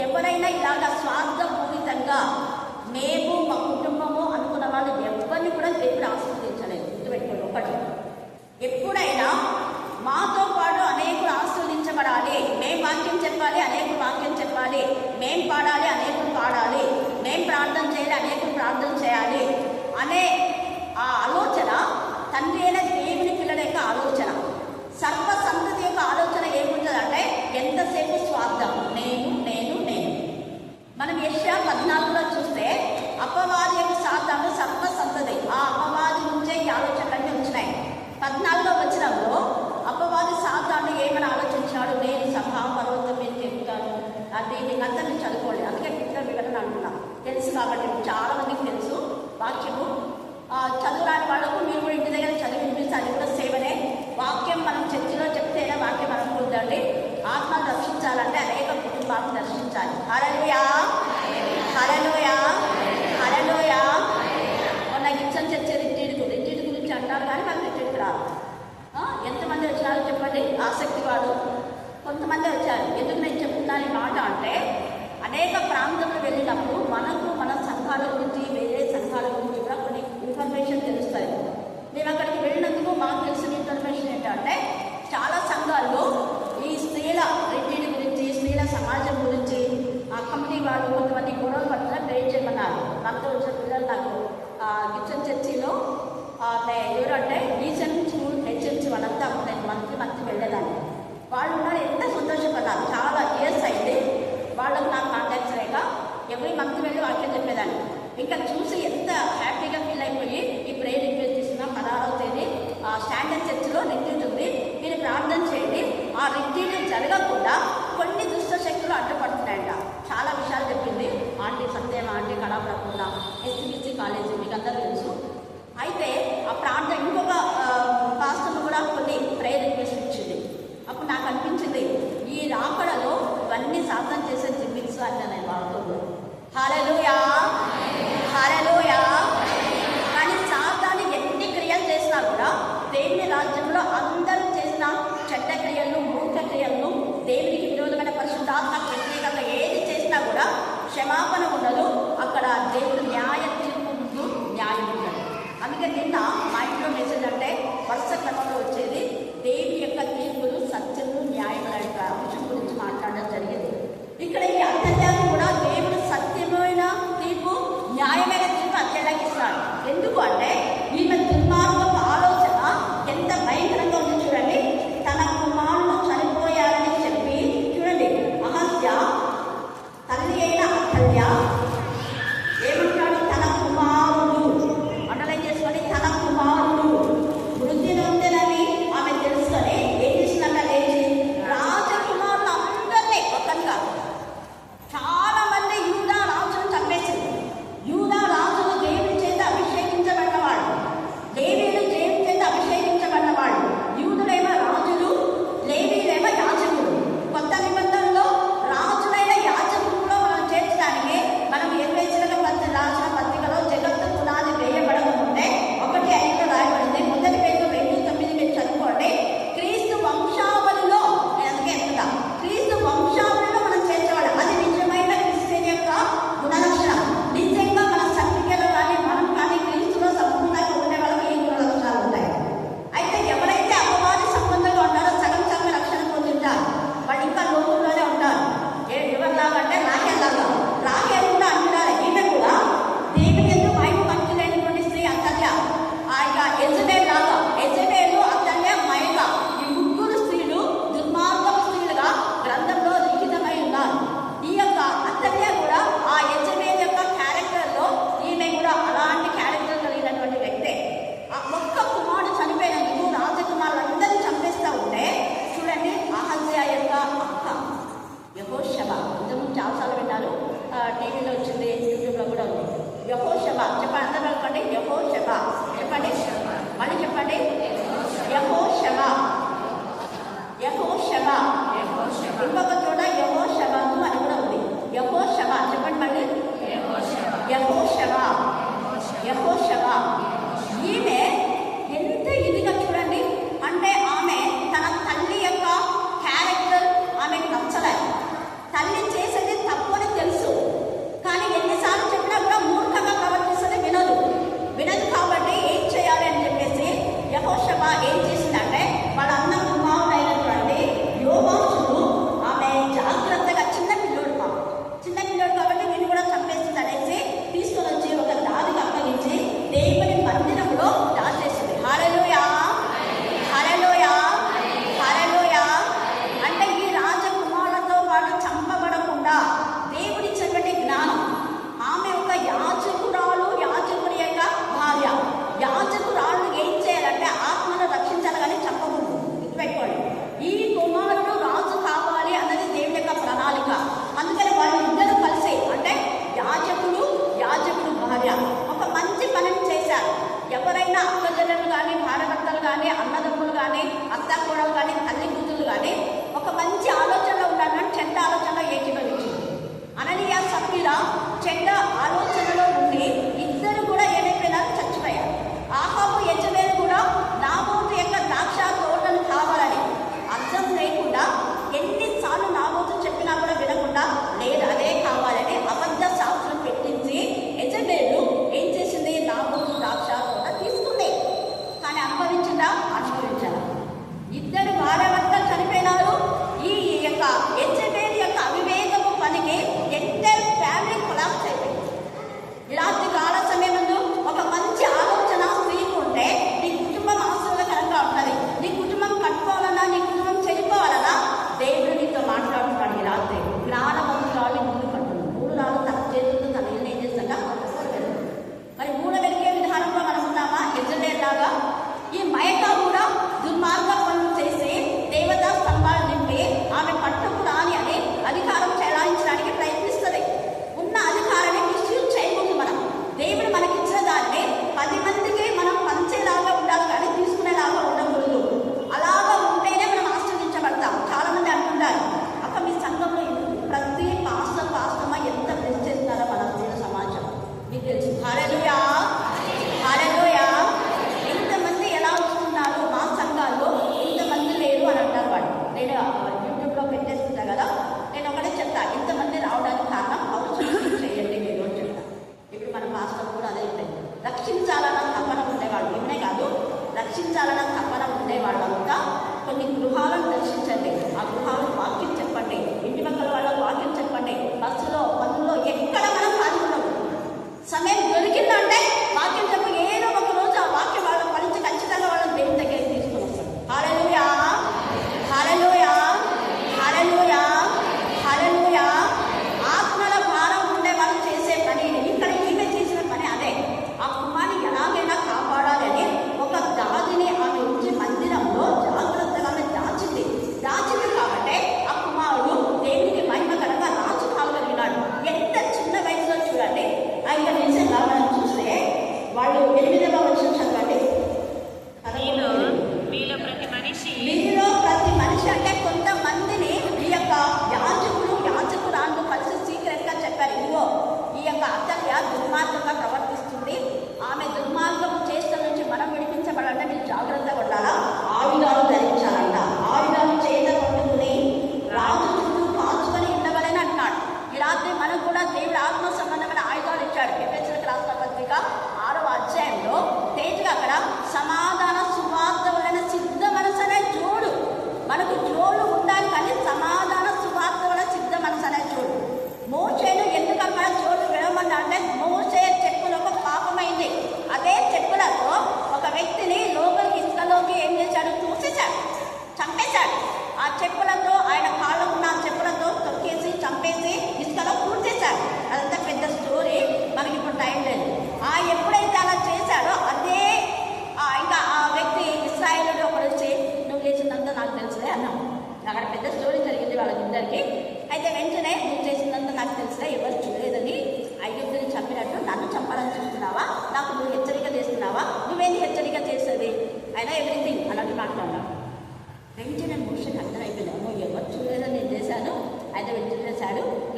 ఎవరైనా ఇలాగ స్వార్థపూరితంగా మేము మా కుటుంబము అనుకున్న వాళ్ళు ఎవరిని కూడా దేవుడు ఆశీర్వదించలేదు. గుర్తుపెట్టుకోండి. ఒకటి, ఎప్పుడైనా మాతో పాటు అనేకులు ఆశీర్వదించబడాలి, మేము వాక్యం చెప్పాలి, అనేకులు వాక్యం చెప్పాలి, మేము పాడాలి, అనేకులు పాడాలి, మేము ప్రార్థన చేయాలి, అనేకులు ప్రార్థన చేయాలి అనే ఆ ఆలోచన తండ్రి అయిన దేవుని పిల్లల యొక్క ఆలోచన. సర్వ సంతతి యొక్క ఆలోచన ఏముంటుందంటే ఎంతసేపు స్వార్థం, నేను నేను నేను. మనం యెషయా 14లో చూస్తే అపవాది యొక్క సాతాను సర్వ సంతతి, ఆ అపవాది నుంచే ఈ ఆలోచనలన్నీ వచ్చినాయి. 14వ వచనంలో అపవాది సాతాను ఏమని ఆలోచించాడు, నేను సభా పర్వతం మీద చెప్తాను. అది మీకు అందరినీ చదువుకోండి, అందుకే పిల్లలు అంటున్నా, తెలుసు కాబట్టి చాలా మందికి తెలుసు వాక్యము. చదువురాని వాళ్ళకు మీరు కూడా ఇంటి దగ్గర చదివి వినిపిస్తే అది కూడా సేవనే. వాక్యం మనం చర్చిలో చెప్తేనే వాక్యం అనుకుందండి. ఆత్మను రక్షించాలంటే అనేక కుటుంబాలను దర్శించాలి. హల్లెలూయా, హల్లెలూయా, హల్లెలూయా. మొన్న గిచ్చన్ చర్చ రిట్రీట్ గురించి అంటారు, కానీ వాళ్ళు రిట్రీట్కి రాదు. ఎంతమంది వచ్చినారో చెప్పండి. ఆసక్తి వాడు కొంతమంది వచ్చారు. ఎందుకు నేను చెప్తున్నాను ఈ మాట అంటే, అనేక ప్రాంతంలో వెళ్ళినప్పుడు మనకు మన సంఘాల గురించి, వేరే సంఘాల గురించి కూడా కొన్ని ఇన్ఫర్మేషన్ తెలుస్తాయి. మేము అక్కడికి వెళ్ళినందుకు మాకు తెలిసిన ఇన్ఫర్మేషన్ ఏంటంటే, చాలా సంఘాల్లో ఈ స్త్రీల రెడ్డిని గురించి, స్త్రీల సమాజం గురించి ఆ కమిటీ వాళ్ళు కొంతమంది గొడవలు పడుతున్నా ప్రే చేయమన్నారు. నాతో వచ్చిన పిల్లలు నాకు గిచ్చన్ చర్చిలో ఎవరంటే రీసెంట్ స్కూల్ హెచ్ఎంసీ వాళ్ళంతా నేను మంత్లీ వెళ్ళేదాన్ని. వాళ్ళు ఉన్నారు, ఎంత సంతోషపడ్డారు. చాలా ఇయర్స్ అయింది వాళ్ళకు నాకు కాంటాక్ట్స్ లేక ఎవరి మంత్ వెళ్ళి వాక్యం చెప్పేదాన్ని. ఇంకా చూసి ఎంత హ్యాపీగా ఫీల్ అయిపోయి ఈ ప్రేయర్ రిక్వెస్ట్ చేసిన 16వ తేదీ స్టాండర్డ్ చర్చిలో రిట్రీట్ ఉంది, మీరు ప్రార్థన చేయండి. ఆ రిట్రీట్ జరగకుండా కొన్ని దుష్ట శక్తులు అడ్డుపడుతున్నాయంట. చాలా విషయాలు చెప్పింది ఆంటీ సత్యం, ఆంటీ కళాప్రకుండా, ఎస్సీబీసీ కాలేజీ మీకు అందరూ తెలుసు. అయితే ఆ ప్రాంతం ఇంకొక పాస్టర్ను కూడా కొన్ని ప్రేయర్ రిక్వెస్ట్ ఇచ్చింది. అప్పుడు నాకు అనిపించింది, ఈ రాకడలో ఇవన్నీ సాధన చేసే జిమ్మిక్స్ అని నేను వాడుతున్నాను. హల్లెలూయా, హల్లెలూయా. కానీ సాతాను ఎన్ని క్రియలు చేసినా కూడా దేవుని రాజ్యంలో అందరూ చేసిన చెడ్డ క్రియలను, మూర్ఖ క్రియలను, దేవునికి విరోధమైన పరిశుద్ధాత్మ వ్యతిరేకంగా ఏది చేసినా కూడా క్షమాపణ ఉండదు. అక్కడ దేవుడు న్యాయ తీర్పు ముందు న్యాయం ఉండదు. అందుకే నిన్న మా ఇంట్లో మెసేజ్ అంటే వరుస క్రమంలో వచ్చేది దేవుని యొక్క తీర్పులు సత్యము న్యాయముల యొక్క అంశం గురించి మాట్లాడడం జరిగింది. ఇక్కడ ఈ అత్యత్యాన్ని కూడా దేవుడు సత్యమైన తీర్పు, న్యాయమైన తీర్పు అత్యలాగా ఇస్తాడు. ఎందుకు అంటే ఈమె దుర్మార్గపు ఆలోచన ఎంత భయంకరంగా ఉంది చూడండి. తన కుమారుడు చనిపోయారని చెప్పి చూడండి, అహల్య తల్లి అయిన అహల్య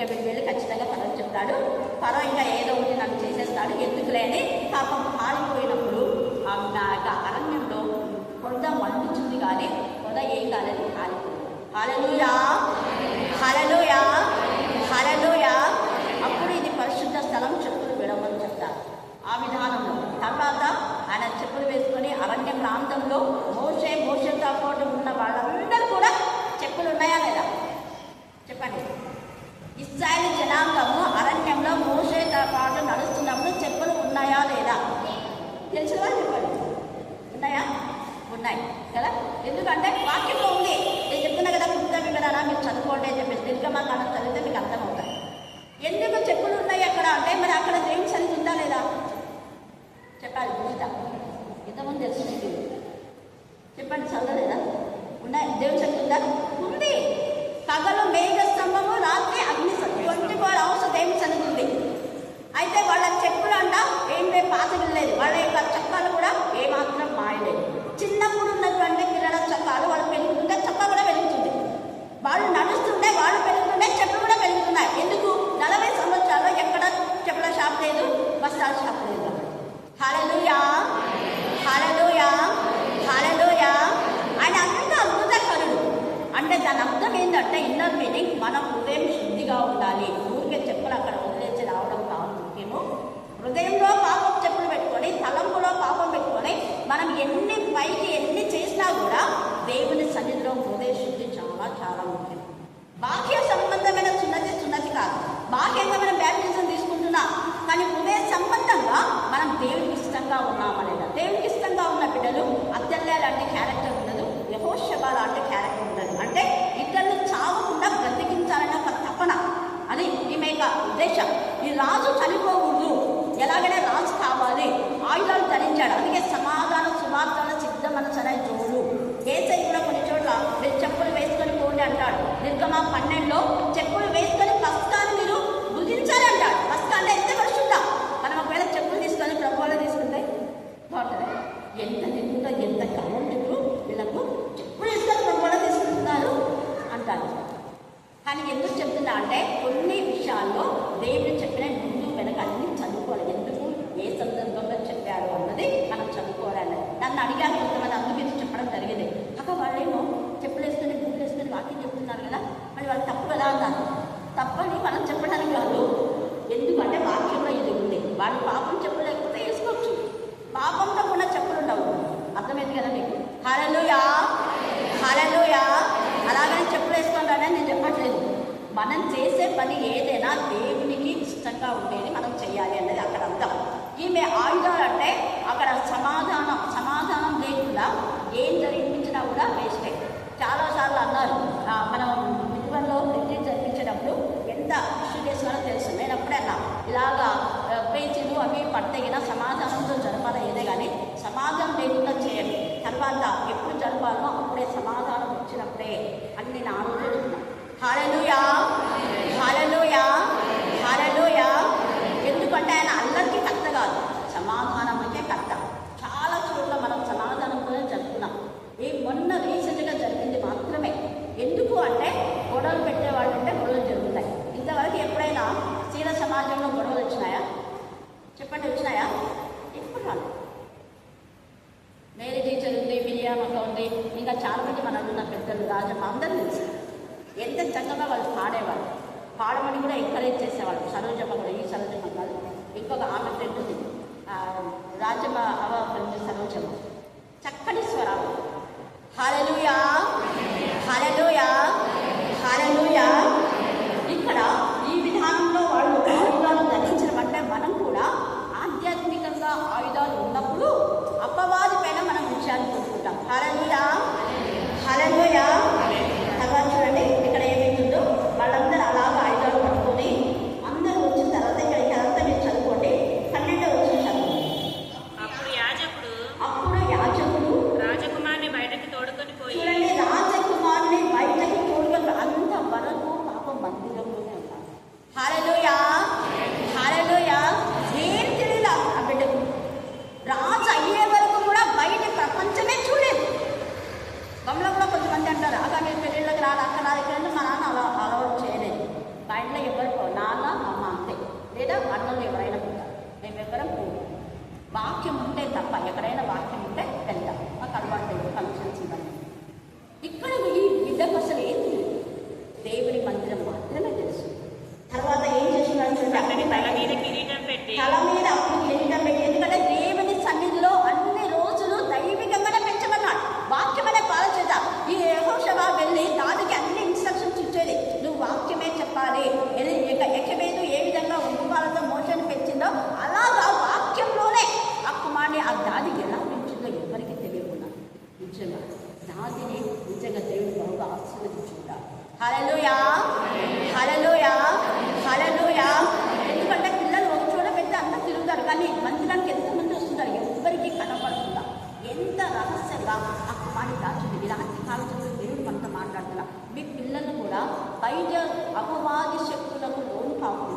ఇంకా వీళ్ళు వెళ్ళి ఖచ్చితంగా పరో చెప్తాడు. పరో ఇంకా ఏదో ఒకటి నన్ను చేసేస్తాడు, ఎందుకులే అని పాపం పారిపోయినప్పుడు ఆ అరణ్యంలో పొద మండుతుంది, కానీ పొద ఏం కాదని పారిపోయింది. హల్లెలూయా, హల్లెలూయా, హల్లెలూయా. అప్పుడు ఇది పరిశుద్ధ స్థలం, చెప్పులు విడమని చెప్తారు. ఆ విధానంలో తర్వాత ఆయన చెప్పులు వేసుకొని అరణ్య ప్రాంతంలో మోషేతో పాటు ఉన్న వాళ్ళందరూ కూడా చెప్పులు ఉన్నాయా లేదా చెప్పండి. ఇశ్రాయేలు జనాంగము అరణ్యంలో మోషేతో పాటు నడుస్తున్నప్పుడు చెప్పులు ఉన్నాయా లేదా తెలిసిన వాళ్ళు చెప్పండి. ఉన్నాయా? ఉన్నాయి కదా. ఎందుకంటే వాక్యంలో ఉంది. నేను చెప్తున్నా కదా, క్లుప్త వివరణ మీరు చదువుకోండి అని చెప్పేసి నిర్గమకాండం చదివితే మీకు అర్థమవుతాయి. ఎందుకు చెప్పులు ఉన్నాయి అక్కడ అంటే, మరి అక్కడ దేవుని సన్నిధి ఉందా లేదా చెప్పాలి. చూస్తా ఇంతమంది తెలుసు చెప్పండి, చదవలేదా? ఉన్నాయి. దేవుని శక్తి ఉందా? ఉంది. పగలు మేఘ స్తంభము, రాత్రి అగ్ని 24 hours దేవుని సన్నిధి ఉంది. అయితే వాళ్ళ చెప్పులు అంట ఏం పాతగిలేదు, వాళ్ళ యొక్క చక్కాలు కూడా ఏమాత్రం మాయలేదు. చిన్నప్పుడు ఉన్నటువంటి పిల్లల చక్కాలు వాళ్ళు పెరుగుతుంటే చక్క కూడా పెరుగుతుంది, వాళ్ళు నడుస్తుంటే వాళ్ళు పెరుగుతుంటే చెప్పులు కూడా పెరుగుతున్నాయి. ఎందుకు? 40 సంవత్సరాల్లో ఎక్కడ చెప్పుల షాప్ లేదు, వస్త్రాల షాప్ లేదు. హల్లెలూయా, హల్లెలూయా, హల్లెలూయా. ఆయన అంత అద్భుతకరుడు. అంటే దాని అర్థం ఏంటంటే, ఇన్నర్ మీనింగ్ మన హృదయం శుద్ధిగా ఉండాలి. ఊరికే చెప్పులు అక్కడ వదిలేసి రావడం కాదు ముఖ్యము. హృదయంలో పాపం చెప్పులు పెట్టుకొని, తలంపులో పాపం పెట్టుకొని మనం ఎన్ని చేసినా కూడా దేవుని సన్నిధిలో హృదయ శుద్ధి చాలా చాలా ముఖ్యం. బాహ్య సంబంధమైన సున్నతి కాదు. బాహ్యంగా మనం బ్యాప్టిజం తీసుకుంటున్నాం, కానీ హృదయ సంబంధంగా మనం దేవునికి ఇష్టంగా ఉన్నామా లేదా? దేవునికి ఇష్టంగా ఉన్న బిడ్డలు అత్తెల్లా లాంటి క్యారెక్టర్ ఉండదు, యెహోషువ లాంటి క్యారెక్టర్ ఉండదు. అంటే ఇతరులు చావకుండా బ్రతికించాలనే ఒక తపన, అది ఈమె యొక్క ఉద్దేశం. ఈ రాజు చనిపోకూడదు, ఎలాగైనా రాజు కావాలి, ఆయుధాలు ధరించాడు. అందుకే సమాధాన సువార్తల సిద్ధ మనసనే జోడు. ఏసై కూడా కొన్ని చోట్ల మీరు చెప్పులు వేసుకొని పోండి అంటాడు. నిర్గమ 12లో చెప్పులు వేసుకొని పస్కాన్ని మీరు భుజించాలి అంటాడు. పస్కా అంటే ఎంత పరిశుద్ధ. మనం ఒకవేళ చెప్పులు తీసుకొని ప్రభువులో తీసుకుంటే బాగుంటుంది. ఎంత నిండుగా ఎంత కాలం నిండు వీళ్ళకు చెప్పులు వేసుకొని ప్రభువులో తీసుకుంటున్నారు అంటారు. కానీ ఎందుకు చెప్తున్నా అంటే, కొన్ని విషయాల్లో దేవుడు చెప్పిన ముందు వెనక అన్ని చదువుకోవాలి. ఎందుకు, ఏ సందర్భంలో చెప్పాడు అన్నది మనం చదువుకోవాలి. నన్ను అడిగారు కొంతమంది, అందుకు చెప్పడం జరిగింది. అక్క వాళ్ళేమో చెప్పులు వేసుకొని బుద్ధులు వేసుకొని వాక్యం చెప్తున్నారు కదా, మరి వాళ్ళు తప్పు కదా అన్నారు. తప్పని మనం చెప్పడానికి కాదు, ఎందుకంటే వాక్యంలో ఇది ఉంది. వాళ్ళు పాపం చెప్పులు లేకపోతే వేసుకోవచ్చు, పాపంతో ఉన్న చెప్పులు ఉండవు. అర్థమైంది కదా మీకు? హల్లెలూయా, హల్లెలూయా. అలాగని చెప్పులు వేసుకుంటానని నేను చెప్పట్లేదు. మనం చేసే పని ఏదైనా దేవునికి ఇష్టంగా ఉండేది మనం చేయాలి అనేది అక్కడ అర్థం. ఈమె ఆయుధాలు అంటే అక్కడ సమాధానం లేకుండా ఏం జరిపించినా కూడా వేస్టే. చాలాసార్లు అన్నారు, మనం విలువల్లో రిట్రీట్ జరిపించేటప్పుడు ఎంత ఇష్యూ చేసినారో తెలుసు. నేను అప్పుడే అన్నా, ఇలాగా పేచీలు అవి పడితేగిన సమాధానంతో జరపాలి ఏదే, కానీ సమాధానం లేకుండా చేయండి. తర్వాత ఎప్పుడు జరపాలో అప్పుడే సమాధానం వచ్చినప్పుడే అన్ని నా ఆలోచించుకున్నాను. హల్లెలూయా, హల్లెలూయా, హల్లెలూయా. ఎందుకంటే ఆయన అందరికీ కర్త కాదు, సమాధానంకే కర్త. చాలా చోట్ల మనం సమాధానంతోనే జరుపుకున్నాం. మొన్న రీసెంట్గా జరిగింది మాత్రమే. ఎందుకు అంటే గొడవలు పెట్టేవాళ్ళు అంటే గొడవలు జరుగుతాయి. ఇంతవరకు ఎప్పుడైనా స్త్రీల సమాజంలో గొడవలు వచ్చినాయా చెప్పండి? వచ్చినాయా? ఎప్పుడు రాదు. మేరీ టీచర్ ఉంది, మిరియామక్క ఉంది, ఇంకా చాలా మంది మన ఉన్న పెద్దలు, రాజమ్మ, అందరూ తెలుసు. ఎంత చక్కగా వాళ్ళు పాడేవాళ్ళు. పాడమని కూడా ఎంకరేజ్ చేసేవాళ్ళు. సరోజమ్మ కూడా, ఈ సరోజమ్మ కాదు, ఇంకొక ఆమె ఫ్రెండ్ ఉంది, రాజమ్మ అవ ఫ్రెండ్ సరోజమ్మ. చక్కటి స్వరాలు. హల్లెలూయా, హల్లెలూయా, హల్లెలూయా. ఇక్కడ ఈ విధానంలో వాళ్ళు ఆయుధాలు ధరించడం అంటే, మనం కూడా ఆధ్యాత్మికంగా ఆయుధాలు ఉన్నప్పుడు అపవాది పైన మనం విజయాన్ని పొందుకుంటాం. హల్లెలూయా, హల్లెలూయా. తర్వాత చూడండి ఇక్కడ ఏమైతుందో, వాళ్ళందరూ అలాగా ఆయుధాలు పట్టుకొని అందరూ వచ్చిన తర్వాత ఇక్కడికి అంతా మీరు చదువుకోండి. 12వ వచనం చదువు. అప్పుడు యాజకుడు రాజకుమారుని బయటకు తోడుకొని పోయి, చూడండి, రాజకుమారుని బయట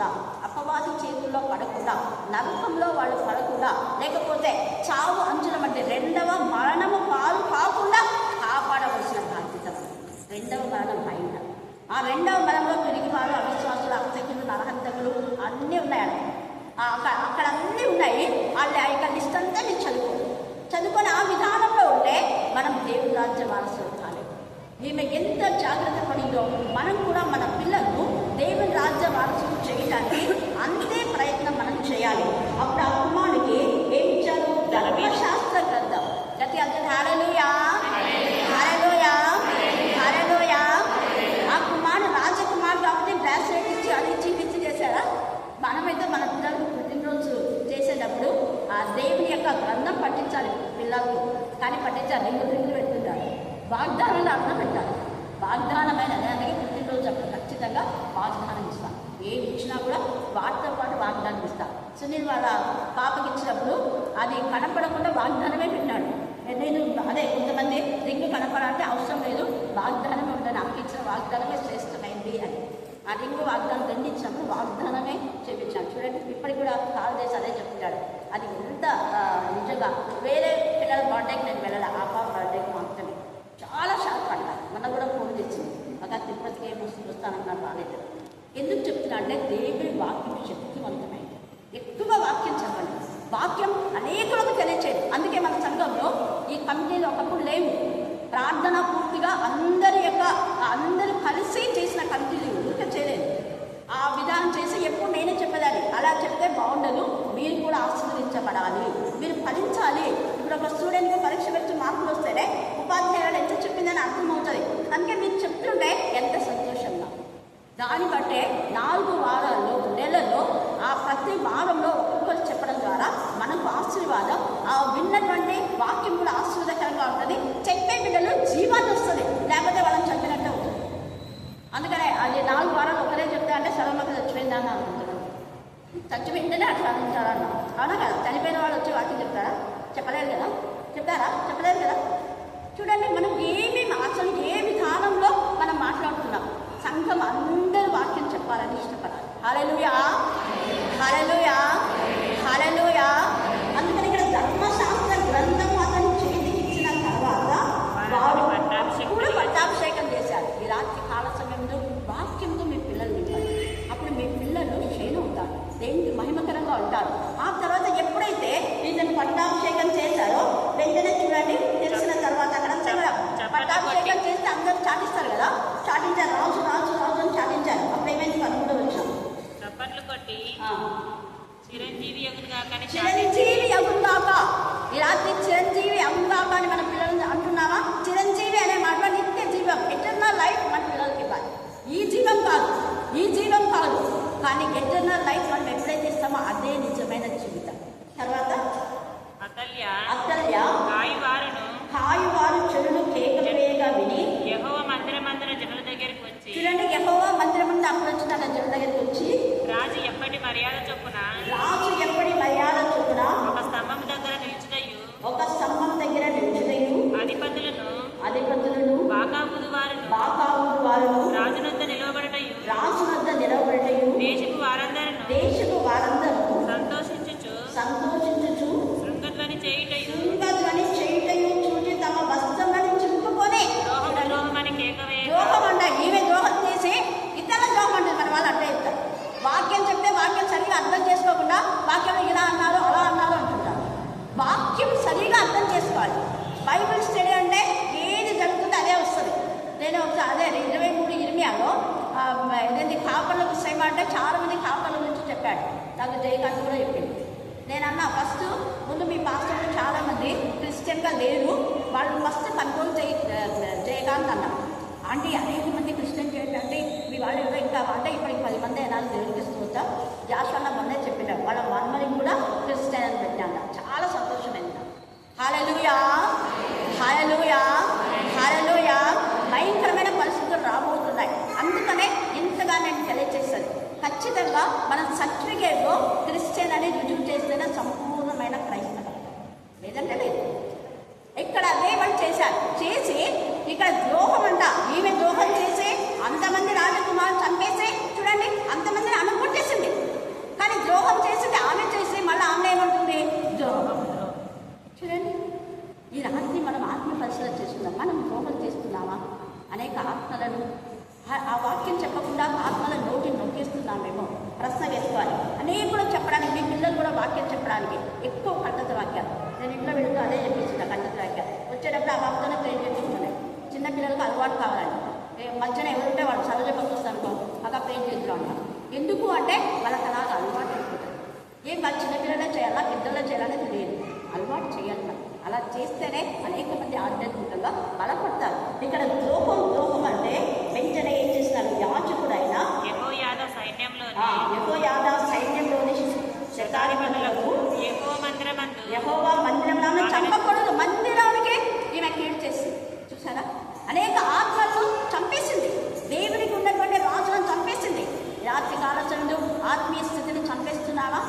కాకుండా, అపవాది చేతుల్లో పడకుండా, నరకంలో వాళ్ళు పడకుండా, లేకపోతే చావు అంచుల మధ్య రెండవ మరణము పాలు కాకుండా కాపాడవలసిన బాధ్యత. రెండవ మరణం అయిన ఆ రెండవ మరణంలో తిరిగి వారు అవిశ్వాసులు, అక్షకులు, నరహంతకులు అన్నీ ఉన్నాయి. అక్కడ అన్నీ ఉన్నాయి. వాళ్ళ యొక్క లిస్ట్ అంతా మీరు చదువుకొని ఆ విధానంలో ఉంటే మనం దేవుని రాజ్య వారసులు కాలేదు. ఈమె ఎంత జాగ్రత్త పడిందో మనం కూడా మన పిల్లలను దేవుని రాజ్య వారసులు చేయడానికి అంతే ప్రయత్నం మనం చేయాలి. అప్పుడు ఆ కుమారుడికి ఏమి ఇచ్చారు? ధర్మశాస్త్ర గ్రంథం. గతి అంత హల్లెలూయా, హల్లెలూయా, హల్లెలూయా. ఆ కుమారుడు రాజకుమారుడు కాబట్టి బ్రాస్లెట్ ఇచ్చి అది ఇచ్చి చేశారా? మనమైతే మన పిల్లలకు పుట్టినరోజు చేసేటప్పుడు ఆ దేవుని యొక్క గ్రంథం పట్టించాలి పిల్లలకు. కానీ పట్టించాలి, రింగులు పెట్టుకుంటారు. వాగ్దానాలు అర్థం పెట్టాలి. వాగ్దానమైన అందుకే పుట్టినరోజు అప్పుడు ఖచ్చితంగా వాగ్దానం ఇస్తాను. ఏది ఇచ్చినా కూడా వాటితో పాటు వాగ్దానం ఇస్తాను. సునీల్ వాళ్ళ పాపకి ఇచ్చినప్పుడు అది కనపడకుండా వాగ్దానమే పెట్టాడు. నేను అదే కొంతమంది రింగు కనపడాలంటే అవసరం లేదు, వాగ్దానమే ఉంటుంది, నాకు ఇచ్చిన వాగ్దానమే శ్రేష్టమైంది అని. ఆ రింగు వాగ్దానం దండించినప్పుడు వాగ్దానమే చేపించాను. చూడండి, ఇప్పటికి కూడా కాల్ చేసి అదే చెప్తాడు. అది ఎంత నిజంగా వేరే పిల్లల బర్త్డేకి నేను వెళ్ళాలి, ఆ పాప బర్త్డేకి మాత్రమే చాలా షాక్ పడ్డాను. మొన్న కూడా ఫోన్ తెచ్చింది, ఒక తిరుపతికి వస్తానన్నా రాలేదు. ఎందుకు చెప్తున్నా అంటే దేవుడి వాక్యం శక్తివంతమైంది. ఎక్కువ వాక్యం చదవండి, వాక్యం అనేకులకు తెలియచేయండి. అందుకే మన సంఘంలో ఈ కమిటీలు ఒకప్పుడు లేవు. ప్రార్థన పూర్తిగా అందరూ కలిసి చేసిన కమిటీలు ఇంకా చేయలేదు. ఆ విధానం చేసి ఎప్పుడు నేనే చెప్పేదాన్ని, అలా చెప్తే బాగుండదు, మీరు కూడా ఆశీర్వదించబడాలి, మీరు ఫలించాలి. ఇప్పుడు ఒక స్టూడెంట్కి పరీక్ష పెట్టి మార్కులు వస్తేనే ఉపాధ్యాయులు ఎంత చెప్పిందని అర్థమవుతుంది. అందుకే మీరు చెప్తుంటే ఎంత సంతోషంగా. దాన్ని బట్టే 4 వారాల్లో నెలలో ఆ ప్రతి వారంలో ఒక్కొక్కరు చెప్పడం ద్వారా మనకు ఆశీర్వాదం, ఆ విన్నటువంటి వాక్యం కూడా ఆశీర్వాదకరంగా ఉంటుంది. చెప్పే బిడ్డలు జీవాన్ని వస్తుంది, లేకపోతే వాళ్ళని చంపినట్టే అవుతుంది. అందుకనే అది 4 వారాలు ఒకరే చెప్తా అంటే సడన్గా చచ్చిపోయిందని అనుకుంటున్నాను. చచ్చిపోయింటేనే అట్లా అందించాలన్నా, అవునా కదా? చనిపోయిన వాళ్ళు వచ్చి వాక్యం చెప్తారా? చెప్పలేరు కదా? చెప్తారా? చెప్పలేరు కదా? చూడండి, మనం అసలు ఏ విధానంలో మనం మాట్లాడుతున్నాం. సంఘం అందరూ వాక్యం చెప్పాలని ఇష్టపడాలి. హల్లెలూయా, హల్లెలూయా, హల్లెలూయా. అందుకని ఇక్కడ ధర్మశాస్త్ర గ్రంథం అతను చేతికి ఇచ్చిన తర్వాత వాడు కూడా పట్టాభిషేకం చేశారు. ఈ రాత్రి కాల సమయంలో వాక్యంతో మీ పిల్లలు నింపాలి. అప్పుడు మీ పిల్లలు క్షేణం అవుతారు, దేవునికి మహిమకరంగా ఉంటారు. ఆ తర్వాత ఎప్పుడైతే ఇతను పట్టాభిషేకం చేశారో వెంటనే చూడండి, తెలిసిన తర్వాత అక్కడ పట్టాభిషేకం చేస్తే అందరూ చాటిస్తారు కదా, చాటించారు. రాజు రాజు రాజు అని చాటించారు. అప్పుడు ఏమైంది? 13వ వచనం, చప్పట్లు కొట్టి చిరంజీవి అగుందాక. ఈ రాత్రి చిరంజీవి అగుందాక అని మన పిల్లలు అంటున్నావా? చిరంజీవి అనే మాట నిత్య జీవం, ఎటర్నల్ లైఫ్ మన పిల్లలకి ఇవ్వాలి. ఈ జీవం కాదు, కానీ ఎటర్నల్ లైఫ్ మనం ఎప్పుడైతే ఇస్తామో అదే నిజమైన జీవితం. తర్వాత అతల్య కాయువారు చెడును కేకలుగా విని యెహోవా మందిరమందున జనుల దగ్గరికి వచ్చి, చూడండి, యెహోవా మందిరమందు అప్పుడు వచ్చిన జనుల దగ్గరికి వచ్చి రాజు ఎప్పటి మర్యాద చొప్పున ఒక స్తంభం దగ్గర నిలుచుటయు అధిపతులను బాకావుదు వారును రాజునొద్ద నిలవబడటయు దేశపు వారందరూ సంతోషించుచు శృంగధ్వని చేయుటయు చూచి తమ వస్త్రములను చింపుకొని ద్రోహమని కేకవేయగా, ఈమె ద్రోహం చేసి ఇతరుల ద్రోహం అంటే మన వాళ్ళు అట్లా చెప్తారు. వాక్యం చెప్తే వాక్యం సరిగా అర్థం చేసుకోకుండా వాక్యం ఇలా అన్నారు అలా అన్నారు అంటుంటారు. వాక్యం సరిగా అర్థం చేసుకోవాలి. బైబిల్ స్టడీ అంటే ఏది జరుగుతుందో అదే వస్తుంది. నేను ఒకసారి అదే 23 ఇదేంటి కాపర్లకు శ్రమ అంటే చాలా మంది కాపర్ల గురించి చెప్పాడు. నాకు జయకాంత్ కూడా చెప్పింది. నేను అన్నా, ఫస్ట్ ముందు మీ పాస్టర్లు చాలామంది క్రిస్టియన్గా లేరు, వాళ్ళు ఫస్ట్ కంట్రోల్ జయకాంత్ అన్నా. ఆంటీ అనేక మంది క్రిస్టియన్ చేయండి అంటే మీ వాళ్ళు ఎవరో ఇంకా అంటే ఇప్పటికి 10 మంది అయినాలు దేవుడిస్తూ వస్తాం. జాషువా మొన్నే చెప్పినాడు, వాళ్ళ మన్మని కూడా క్రిస్టియన్ అని పెట్టాను. చాలా సంతోషమైంది. హల్లెలూయా, హల్లెలూయా, హల్లెలూయా. భయంకరమైన పరిస్థితులు రాబోతున్నాయి. అందుకనే ఇంతగా నేను తెలియజేస్తాను. ఖచ్చితంగా మనం సర్టిఫికేట్లో క్రిస్టియన్ అని రుజువు చేస్తేనే సంపూర్ణమైన క్రైస్తవం, లేదంటే లేదు. ఇక్కడ అదే వాళ్ళు చేసి ఇక్కడ ద్రోహం అంట. ఈమె ద్రోహం చేసి అంతమంది రాజకుమారులు చంపేసి చూడండి, అంతమందిని ఆమె కొట్టేసింది. చెప్పడానికి ఎక్కువ కట్టత వాక్యాలు. నేను ఇంట్లో వెళ్తూ అదే చెప్పించిన కట్టత వాక్యాలు. వచ్చేటప్పుడు ఆ బాబుతోనే ప్రేమ చేస్తున్నాను. చిన్నపిల్లలకు అలవాటు కావాలండి. మధ్యన ఎవరుంటే వాళ్ళు సరోజ భక్తి వస్తానుకో అలా ప్రేమ చేస్తూ ఉంటాం. ఎందుకు అంటే వాళ్ళకి అలాగా అలవాటు అయిపోతుంది. ఏం వాళ్ళు చిన్నపిల్లలే చేయాలా పెద్దలే చేయాలని తెలియదు, అలవాటు చేయాలి. అలా చేస్తేనే అనేక మంది ఆధ్యాత్మికంగా బలపడతారు. ఇక్కడ ద్రోహం అంటే వెంటనే ఏం చేస్తున్నారు, యాజకుడైనా యెహోయాదా సైన్యంలోని శతారి పనులకు యెహోవా మందిరంలో చంపకూడదు. మందిరానికి ఈమె కీడు చేసింది. చూసారా, అనేక ఆత్మలను చంపేసింది. దేవునికి ఉన్నటువంటి రాజులను చంపేసింది. రాత్రి కాలచండు ఆత్మీయ స్థితిని చంపేస్తున్నావా,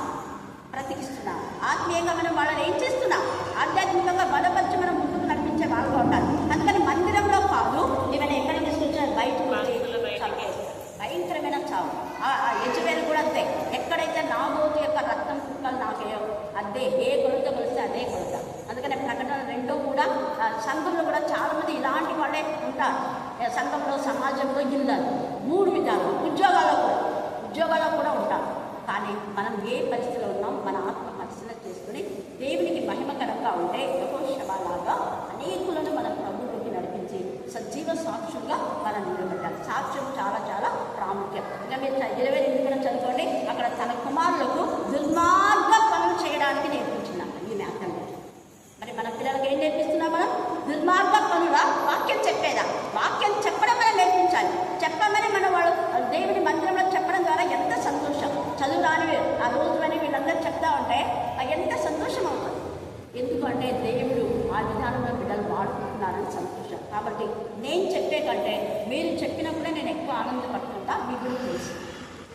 బ్రతికిస్తున్నా? ఆత్మీయంగా మనం వాళ్ళని ఏం చేస్తున్నా, ఆధ్యాత్మికంగా బలపరిచి మనం ముందుకు నడిపించే వాళ్ళగా ఉండాలి. అందుకని మందిరంలో కాదు, ఈమెను ఎక్కడ తీసుకొచ్చిన బయటకు వచ్చి చంపేస్తారు. భయంకరమైన చావు. ఆ యజబెల్ కూడా అంతే. ఎక్కడైతే నాబోతు యొక్క రక్తం కుక్కలు నాకేయో అదే, ఏ కొలత కొలిస్తే అదే కొలత. అందుకని ప్రకటన 2 కూడా సంఘంలో కూడా చాలామంది ఇలాంటి వాళ్ళే ఉంటారు. సంఘంలో, సమాజంలో, ఇళ్ళలో 3 విధాలు. ఉద్యోగాల్లో కూడా ఉంటారు. కానీ మనం ఏ పరిస్థితిలో ఉన్నాం, మన ఆత్మ పరిశీలన చేసుకుని దేవునికి మహిమకరంగా ఉంటే యెహోషువలాగా అనేకులను మన ప్రభువులోకి నడిపించి సజీవ సాక్షులుగా మనం నిలబెట్టాలి. సాక్ష్యం చాలా చాలా ప్రాముఖ్యం. ఇంకా మీరు 22 కూడా చదువుకోండి. అక్కడ తన కుమారులకు దుర్మార్గ పనులు చేయడానికి నేర్పించినాం ఈమె అర్థం. మరి మన పిల్లలకి ఏం నేర్పిస్తున్నాం మనం? దుర్మార్గ పనుల వాక్యం చెప్పేదా? వాక్యం చెప్పడం మనం నేర్పించాలి. చెప్పమని మనం వాళ్ళు దేవుని మందిరంలో చెప్పడం ద్వారా ఎంత సంతోషం. చదువు రాని ఆ రోజు అని వీళ్ళందరూ చెప్తా ఉంటే ఎంత సంతోషం అవుతుంది. ఎందుకంటే దేవుడు ఆ విధానంలో బిడ్డలు వాడుకుంటున్నారని సంతోషం. కాబట్టి నేను చెప్పే కంటే మీరు చెప్పినప్పుడే నేను ఎక్కువ ఆనందపడుతుంటా, మీ గురించి తెలుసు.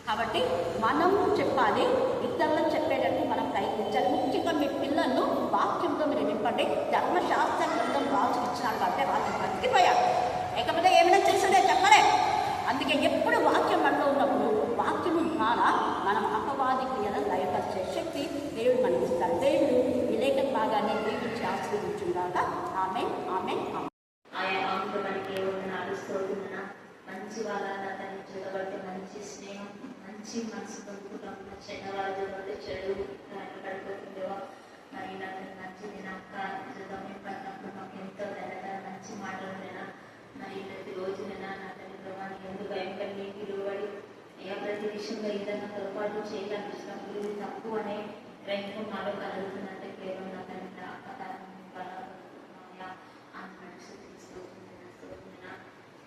కాబట్టి మనం చెప్పాలి, ఇతరులకు చెప్పేటట్టు మనం ప్రయత్నించాలి. ముఖ్యంగా మీ పిల్లలను వాక్యంతో మీరు నింపండి. ధర్మశాస్త్ర గ్రంథం రాజు ఇచ్చినాడు కాబట్టి వాళ్ళు బతికిపోయారు. లేకపోతే ఏమైనా చేస్తుందే చెప్పలే. అందుకే ఎప్పుడు వాక్యం మనలో ఉన్నప్పుడు వాక్యము ద్వారా మనం అపవాది క్రియలను లయపరిచే శక్తి దేవుడు మనకి ఇస్తారు. దేవుడు ఈ లేఖన భాగాన్ని దీవించి ఆశీర్వదించుగాక. ఆమేన్, ఆమేన్, ఆమేన్. మంచి వాళ్ళ చూడబట్టి మంచి స్నేహం, మంచి మనసు పొందుకుంటాం. చిన్నవాళ్ళు చెడు పడిపోతుందేవో మరి నాకు మంచిది నాక పడినప్పుడు మాకు ఎంతో మంచి మాటలు నేనా మరి ప్రతిరోజు నేనా నా తల్లి ప్రభావం ఎందుకు భయం కలిగి విలువడి ప్రతి విషయంలో ఏదైనా పొరపాటు చేయాలనిపిస్తున్నప్పుడు ఇది తప్పు అనే రైతు నాలో కలుగుతుందంటే కేవలం నా తల్లి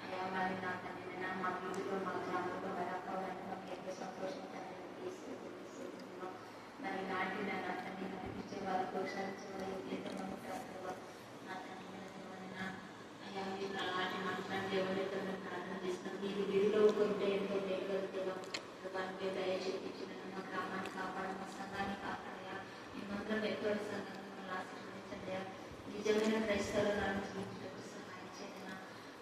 అయ్యా మరి నా తల్లి మా వీధిలో మా గ్రామంలో బలపడాలని మాకు ఎంతో సంతోషంగా తీసుకుంటున్నాం. మరి నాటి నా తల్లి నడిపించే వారు ప్రోత్సహించేవారు ఎంతమంది ఉంటారు. నా తల్లి అయ్యా మీరు అలాంటి మాట్లాడి ఎవరైతే ప్రార్థన చేస్తున్నాం. మీరు వీధిలో కొంటే ఎంతో వేయగలుగుతాం. వారికి దయచేపించిన మా గ్రామాన్ని కాపాడు, మా సంఘాన్ని కాపాడయా. మేమందరం ఎక్కడ సంఘాన్ని ఆశీర్వదించండి. నిజమైన క్రైస్తవులను జీవించడానికి సహాయం చేయన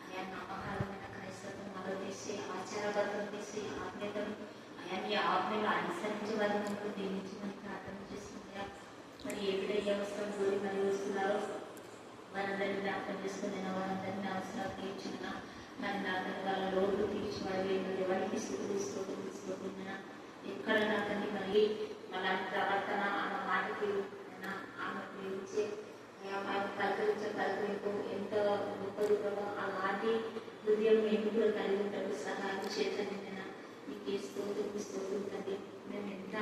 అయా. నమ్మకాలమైన క్రైస్తవం మొదలు తీసి ఆచారబద్ధం తీసి ఆజ్ఞతను అయా మీ ఆజ్ఞలు అనుసరించి వారి ముందు దీవించమని ప్రార్థన చేస్తుందా. మరి ఏ విధంగా అవసరం కోరి మరి వస్తున్నారో వారందరినీ జ్ఞాపకం చేసుకుని వారందరినీ అవసరాలు తీర్చిన మరి నా వాళ్ళ లోటు తీర్చి వారి ఎవరికి తీసుకుంటున్నా ఎక్కడైనా కానీ మరి మళ్ళీ ప్రవర్తన ఆమె మాటకి ఆమె ప్రేమించే పలకరింపు ఎంత గొప్పది కూడా అలాంటి హృదయం మేము కూడా కలిగి ఉంటాము. సహాయం చేతండి మీకు స్తోత్రం. మేము ఎంత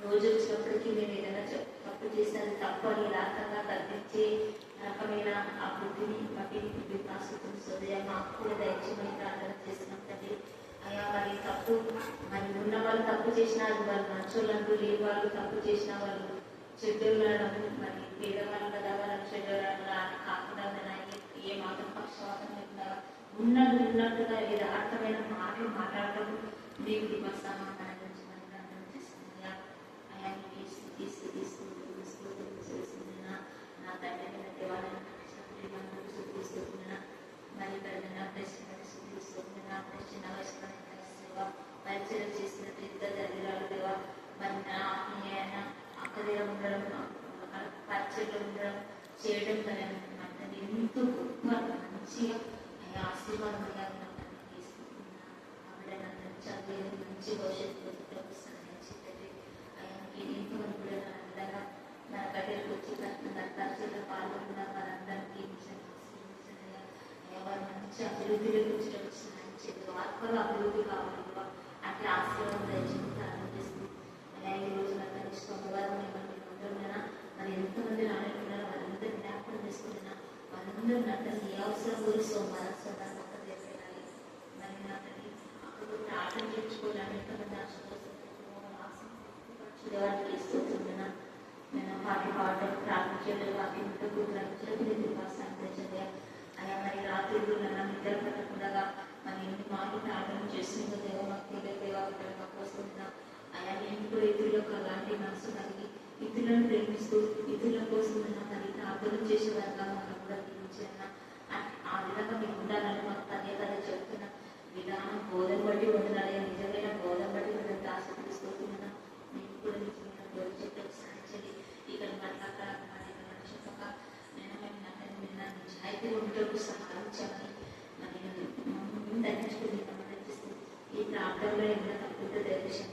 రోజు వచ్చినప్పటికీ మేము ఏదైనా తప్పు చేసినది తప్పు అని రాకంగా తగ్గించే రకమైన ఆ బుద్ధిని మట్టిని వికాసుకుని సోదయ మాకు కూడా దయచేయమని ప్రార్థన చేస్తున్నాం తండ్రి. అయ్యా మరి తప్పు మరి ఉన్న వాళ్ళు తప్పు చేసిన వాళ్ళు మంచోళ్ళంటూ లేని వాళ్ళు తప్పు చేసిన వాళ్ళు చెడ్డోళ్ళను మరి పేదవాళ్ళు కదా వాళ్ళని చెడ్డోళ్ళ కాకుండా ఏ మాత్రం పక్షవాతం లేకుండా ఉన్నట్టుగా యథార్థమైన మాటలు మాట్లాడటం దేవుడి మా సమాధానం నుంచి మరి ప్రార్థన చేస్తున్నాయా. అయ్యా తీసుకుంటున్నా నా తండ్రి దేవాలయం తీసుకుంటున్నా మరి తీసుకుంటున్నా చిన్న వయసులో పరిచయం చేసిన ఇద్దరు తల్లిరాలు దేవా మరి నా ఆత్మీయ అక్క దగ్గర ఉండడం పరిచయలో ఉండడం చేయడం కానీ ఎంతో గొప్ప మంచిగా ఆశీర్వాదంగా తీసుకుంటున్నా. ఆవిడ నన్ను చదివేది మంచి భవిష్యత్తు సహాయం చేయండి. ఎంతమంది కూడా అండగా అభివృద్ధిలోకి వచ్చేటప్పుడు సహాయం చేయదు, ఆత్మలో అభివృద్ధి కావాలి అట్లా ఆశీర్వాదం దయచేసి ప్రార్థన చేస్తూ అలా ఈ రోజు నాకు సోమవారం ఉంటున్నా మరి ఎంతమంది రానుకున్నారో వాళ్ళందరూ జ్ఞాపకం చేసుకుంటున్నా వాళ్ళందరూ నాకు ఏ అవసరం గురి సోమవారం సోమవారం పక్క చేసేయాలి మరి నాకు అక్కడ ప్రార్థన చేయించుకోవాలని ఎంతమంది ఆశీర్వాదానికి ఇస్తుంటున్నా నేను పాటలు ప్రార్థన చేయడం వాకి ఇంట్లో కూతురు అలా మరి రాత్రులు నన్ను నిద్ర పట్టకుండా మరి ఎన్ని మాటలు ప్రార్థన చేస్తుందో దేవ మాకు తెలియదేవా ఇక్కడ మాకు వస్తుందా అలా నేను కూడా ఇతరులకు అలాంటి మనసు కలిగి ఇతరులను ప్రేమిస్తూ ఇతరుల కోసం మరి ప్రార్థన చేసేవారుగా మనం కూడా జీవించాలన్నా ఆ విధంగా మీకు ఉండాలని మాకు పదే పదే చెప్తున్నా విధానం బోధన బట్టి ఉండాలి నిజమైన బోధన బట్టి ఉండాలి ఆశీర్వదిస్తున్నా మీకు కూడా నిజమైన బోధ చెప్పి సాధించాలి ఇక్కడ మాట్లాడక చెప్పక నేను నిన్న నిజాయితీ ఉండటకు సహాయించాలని మరి తగ్గించుకుని గమనిస్తూ ఈ ప్రాంతంలో ఏమైనా తప్పుంటే దయచేసి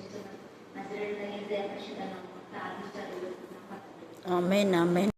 నజరేయుడైన దయచేసి ప్రార్థించాలి. ఆమేన్ ఆమేన్.